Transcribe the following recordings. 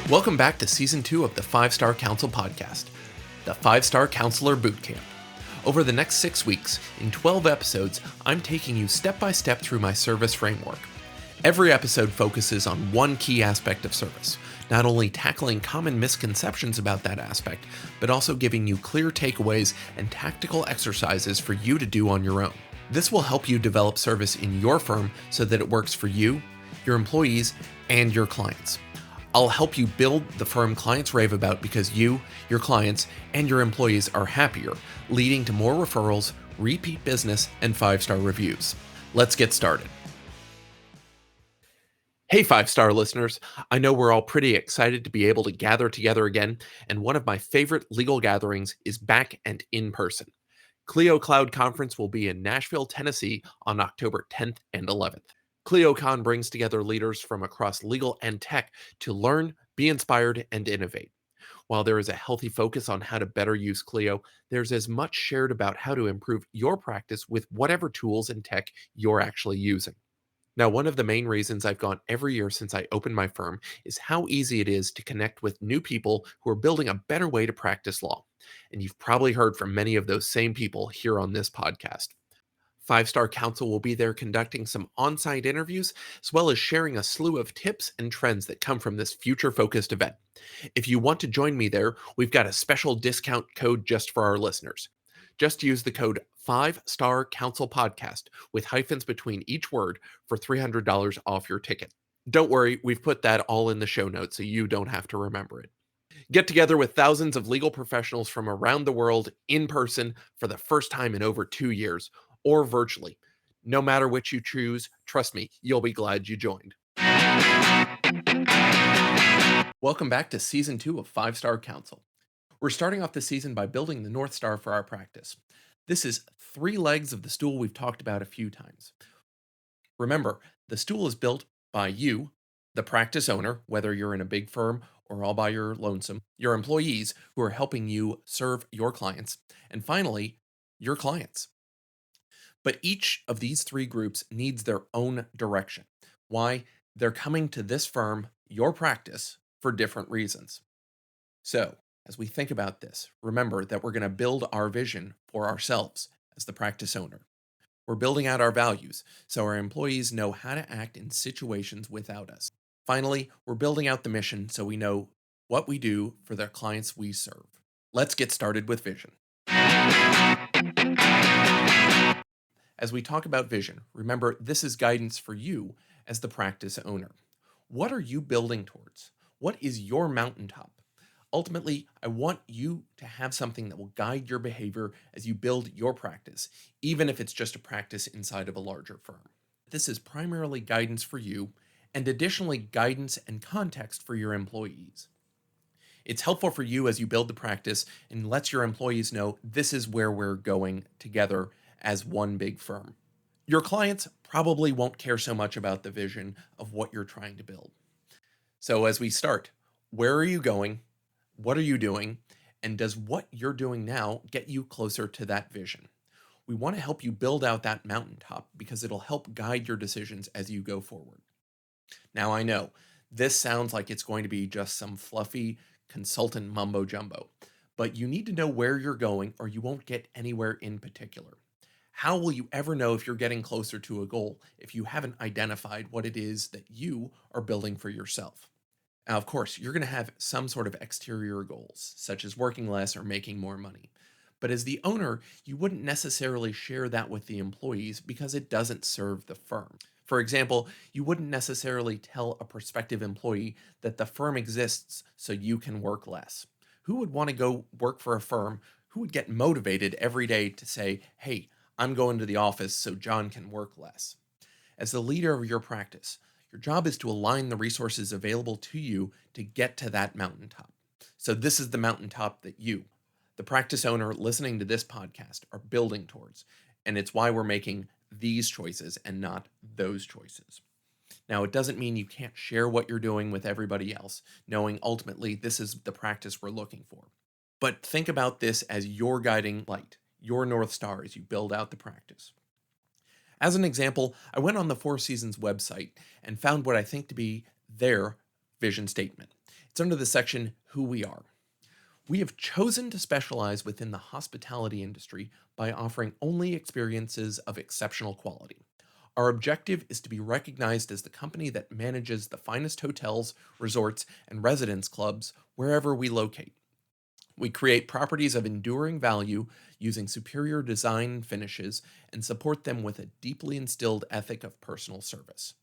Welcome back to Season 2 of the 5 Star Council podcast, the 5 Star Counselor Bootcamp. Over the next 6 weeks, in 12 episodes, I'm taking you step by step through my service framework. Every episode focuses on one key aspect of service, not only tackling common misconceptions about that aspect, but also giving you clear takeaways and tactical exercises for you to do on your own. This will help you develop service in your firm so that it works for you, your employees, and your clients. I'll help you build the firm clients rave about because you, your clients, and your employees are happier, leading to more referrals, repeat business, and 5-star reviews. Let's get started. Hey 5-star listeners, I know we're all pretty excited to be able to gather together again, and one of my favorite legal gatherings is back and in person. Clio Cloud Conference will be in Nashville, Tennessee on October 10th and 11th. ClioCon brings together leaders from across legal and tech to learn, be inspired, and innovate. While there is a healthy focus on how to better use Clio, there's as much shared about how to improve your practice with whatever tools and tech you're actually using. Now, one of the main reasons I've gone every year since I opened my firm is how easy it is to connect with new people who are building a better way to practice law. And you've probably heard from many of those same people here on this podcast. 5-Star Council will be there conducting some on-site interviews, as well as sharing a slew of tips and trends that come from this future-focused event. If you want to join me there, we've got a special discount code just for our listeners. Just use the code 5-Star Council Podcast with hyphens between each word for $300 off your ticket. Don't worry, we've put that all in the show notes so you don't have to remember it. Get together with thousands of legal professionals from around the world in person for the first time in over 2 years, or virtually. No matter which you choose, trust me, you'll be glad you joined. Welcome back to Season 2 of 5-Star Council. We're starting off the season by building the North Star for our practice. This is 3 legs of the stool we've talked about a few times. Remember, the stool is built by you, the practice owner, whether you're in a big firm or all by your lonesome, your employees who are helping you serve your clients, and finally, your clients. But each of these 3 groups needs their own direction. Why? They're coming to this firm, your practice, for different reasons. So, as we think about this, remember that we're going to build our vision for ourselves as the practice owner. We're building out our values so our employees know how to act in situations without us. Finally, we're building out the mission so we know what we do for the clients we serve. Let's get started with vision. As we talk about vision, remember this is guidance for you as the practice owner. What are you building towards? What is your mountaintop? Ultimately, I want you to have something that will guide your behavior as you build your practice, even if it's just a practice inside of a larger firm. This is primarily guidance for you, and additionally guidance and context for your employees. It's helpful for you as you build the practice and lets your employees know this is where we're going together as one big firm. Your clients probably won't care so much about the vision of what you're trying to build. So as we start, where are you going? What are you doing? And does what you're doing now get you closer to that vision? We want to help you build out that mountaintop because it'll help guide your decisions as you go forward. Now, I know this sounds like it's going to be just some fluffy consultant mumbo jumbo, but you need to know where you're going or you won't get anywhere in particular. How will you ever know if you're getting closer to a goal if you haven't identified what it is that you are building for yourself? Now, of course, you're going to have some sort of exterior goals, such as working less or making more money. But as the owner, you wouldn't necessarily share that with the employees because it doesn't serve the firm. For example, you wouldn't necessarily tell a prospective employee that the firm exists so you can work less. Who would want to go work for a firm? Who would get motivated every day to say, hey, I'm going to the office so John can work less? As the leader of your practice, your job is to align the resources available to you to get to that mountaintop. So this is the mountaintop that you, the practice owner listening to this podcast, are building towards. And it's why we're making these choices and not those choices. Now, it doesn't mean you can't share what you're doing with everybody else, knowing ultimately this is the practice we're looking for. But think about this as your guiding light, your North Star as you build out the practice. As an example, I went on the Four Seasons website and found what I think to be their vision statement. It's under the section Who We Are. We have chosen to specialize within the hospitality industry by offering only experiences of exceptional quality. Our objective is to be recognized as the company that manages the finest hotels, resorts, and residence clubs wherever we locate. We create properties of enduring value using superior design finishes and support them with a deeply instilled ethic of personal service.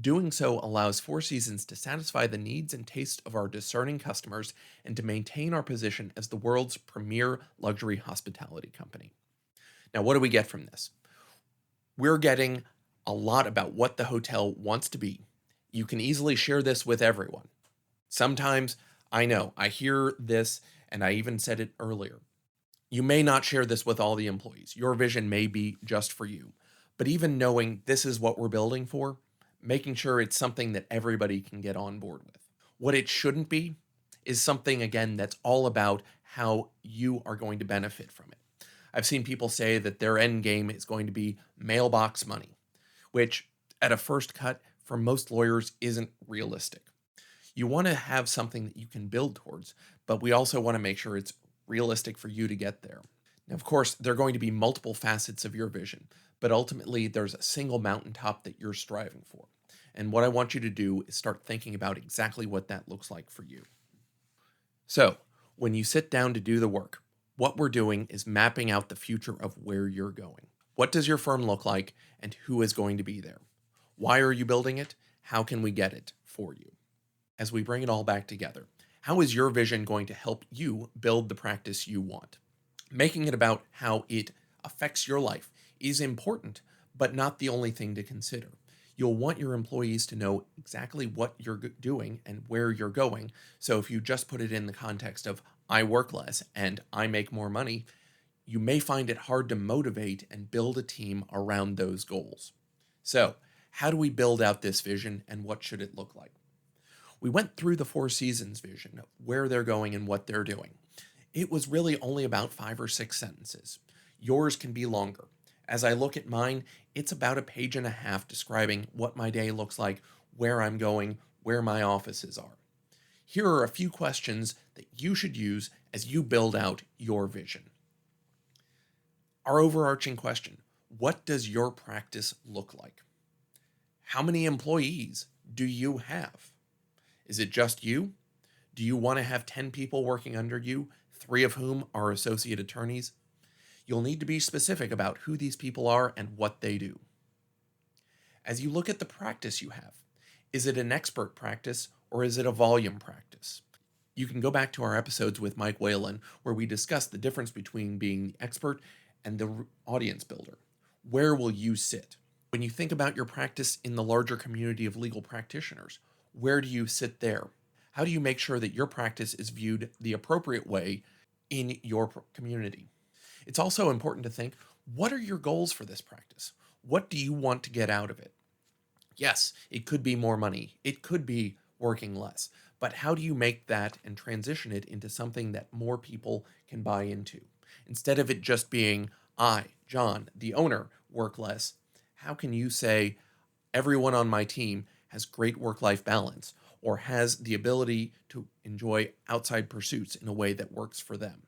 Doing so allows Four Seasons to satisfy the needs and tastes of our discerning customers and to maintain our position as the world's premier luxury hospitality company. Now, what do we get from this? We're getting a lot about what the hotel wants to be. You can easily share this with everyone. Sometimes I know I hear this, and I even said it earlier. You may not share this with all the employees. Your vision may be just for you. But even knowing this is what we're building for, making sure it's something that everybody can get on board with. What it shouldn't be is something, again, that's all about how you are going to benefit from it. I've seen people say that their end game is going to be mailbox money, which at a first cut for most lawyers isn't realistic. You want to have something that you can build towards, but we also want to make sure it's realistic for you to get there. Now, of course, there are going to be multiple facets of your vision, but ultimately there's a single mountaintop that you're striving for. And what I want you to do is start thinking about exactly what that looks like for you. So, when you sit down to do the work, what we're doing is mapping out the future of where you're going. What does your firm look like, and who is going to be there? Why are you building it? How can we get it for you? As we bring it all back together, how is your vision going to help you build the practice you want? Making it about how it affects your life is important, but not the only thing to consider. You'll want your employees to know exactly what you're doing and where you're going. So if you just put it in the context of, I work less and I make more money, you may find it hard to motivate and build a team around those goals. So, how do we build out this vision and what should it look like? We went through the Four Seasons vision of where they're going and what they're doing. It was really only about 5 or 6 sentences. Yours can be longer. As I look at mine, it's about a page and a half describing what my day looks like, where I'm going, where my offices are. Here are a few questions that you should use as you build out your vision. Our overarching question: what does your practice look like? How many employees do you have? Is it just you? Do you want to have 10 people working under you, 3 of whom are associate attorneys? You'll need to be specific about who these people are and what they do. As you look at the practice you have, is it an expert practice or is it a volume practice? You can go back to our episodes with Mike Whalen where we discuss the difference between being the expert and the audience builder. Where will you sit? When you think about your practice in the larger community of legal practitioners, where do you sit there? How do you make sure that your practice is viewed the appropriate way in your community? It's also important to think, what are your goals for this practice? What do you want to get out of it? Yes, it could be more money. It could be working less. But how do you make that and transition it into something that more people can buy into? Instead of it just being, I, John, the owner, work less, how can you say, everyone on my team has great work-life balance or has the ability to enjoy outside pursuits in a way that works for them?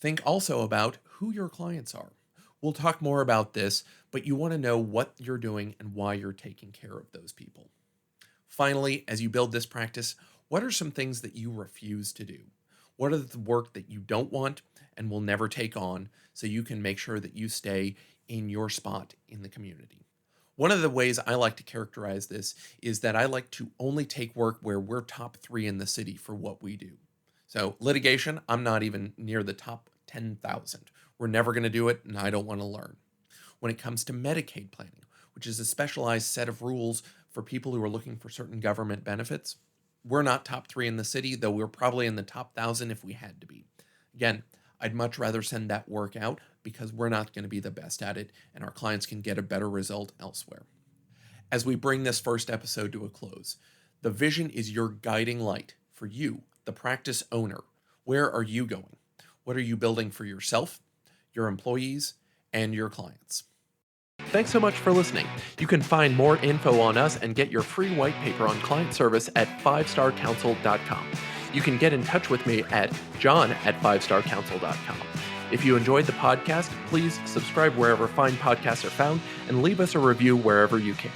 Think also about who your clients are. We'll talk more about this, but you want to know what you're doing and why you're taking care of those people. Finally, as you build this practice, what are some things that you refuse to do? What are the work that you don't want and will never take on so you can make sure that you stay in your spot in the community? One of the ways I like to characterize this is that I like to only take work where we're top 3 in the city for what we do. So litigation, I'm not even near the top 10,000. We're never going to do it, and I don't want to learn. When it comes to Medicaid planning, which is a specialized set of rules for people who are looking for certain government benefits, we're not top 3 in the city, though we're probably in the top 1,000 if we had to be. Again, I'd much rather send that work out because we're not going to be the best at it, and our clients can get a better result elsewhere. As we bring this first episode to a close, the vision is your guiding light for you, the practice owner. Where are you going? What are you building for yourself, your employees, and your clients? Thanks so much for listening. You can find more info on us and get your free white paper on client service at fivestarcouncil.com. You can get in touch with me at john@fivestarcouncil.com. If you enjoyed the podcast, please subscribe wherever fine podcasts are found and leave us a review wherever you can.